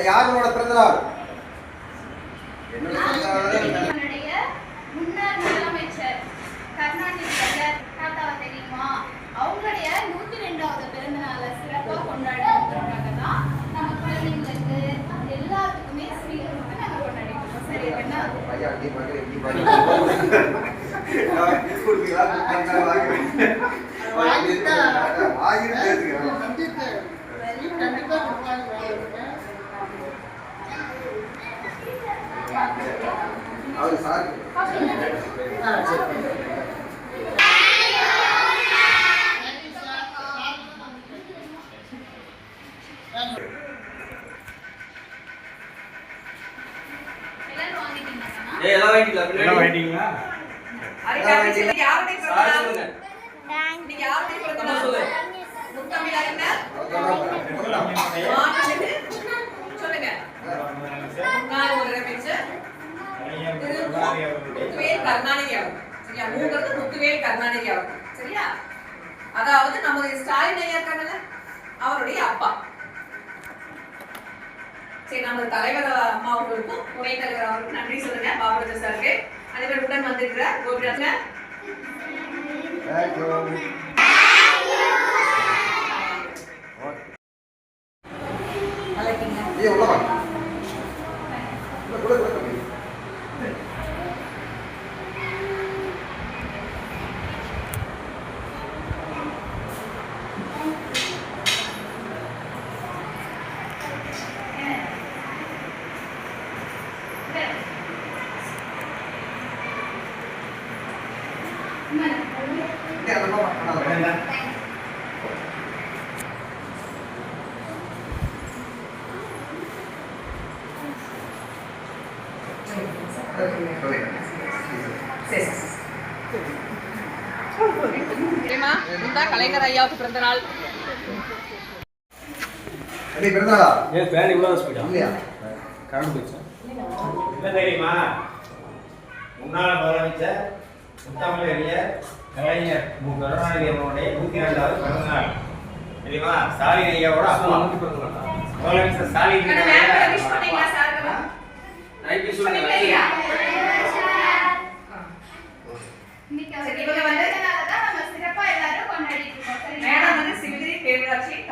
யாரோட பிறந்த நாள்? முன்னாள் முதலமைச்சர் கருணாநிதி தாத்தாவை தெரியுமா? அவங்களுடைய 102வது பிறந்த நாளை சிறப்பாக கொண்டாடுறதுக்காக தான் நம்ம குழந்தைங்களுக்கு எல்லாத்துக்குமே ஸ்வீட் கொடுத்து நம்ம கொண்டாடிக்கிறோம். சரி என்ன? அவர் சார் எல்லாம் வாங்கிட்டீங்களா? அதாவது நம்முடைய ஸ்டாலின் ஐயா இருக்காங்கல்ல, அவருடைய அப்பா. சரி, நம்ம தலைவர் அம்மா அவர்களுக்கும் துணைத் தலைவர் அவருக்கும் நன்றி சொல்லுங்க. பாபராஜா சாருக்கு அதே உடன் வந்திருக்கிறார் கோபிராஜ். கலைஞர் ஐயாவுக்கு பிறந்த நாள். முன்னாள் முதலமைச்சர் முத்தமிழறிஞர் கலைஞர் கருணாநிதி அவர்களுடைய 102வது பிறந்த நாள். தெரியுமா? ஸ்டாலின் ஐயாவோட அப்பா முதலமைச்சர் ஸ்டாலின்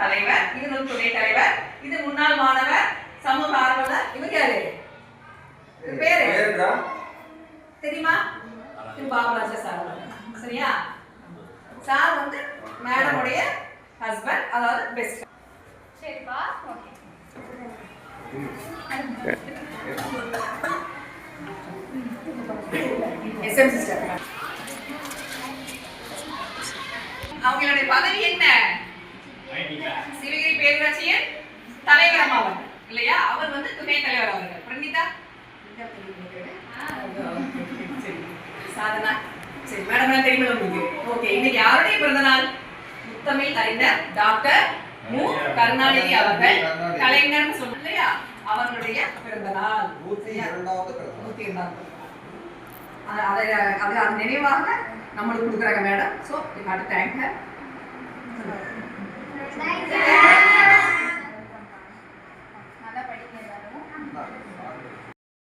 தலைவர், இது துணைத் தலைவர், இது முன்னாள் மாணவர், சமூக ஆர்வலர். இவங்க யாரு? பேரு தெரியுமா? திரு பாபராஜா சார். சரியா? சார் வந்து மேடமுடைய ஹஸ்பண்ட், அதாவது பெஸ்ட். சரிப்பா, ஓகே. SM sister. அவங்களுடைய பதவி என்ன? சிவகிரி பேரூராட்சியின் தலைவர் அம்மாவன் இல்லையா? தெரியுமில்ல உங்களுக்கு. ஓகே, இன்னைக்கு யாருடைய பிறந்த நாள்? முத்தமிழ் அறிஞர் டாக்டர் மு கருணாநிதி அவர்கள், கலைஞர்னு சொன்னோம் இல்லையா, அவர்களுடைய பிறந்த நாள். 102வது பிறந்த நாள். 102வது. அது நினைவாக நம்மளுக்கு கொடுக்குறாங்க madam. So you have to thank her.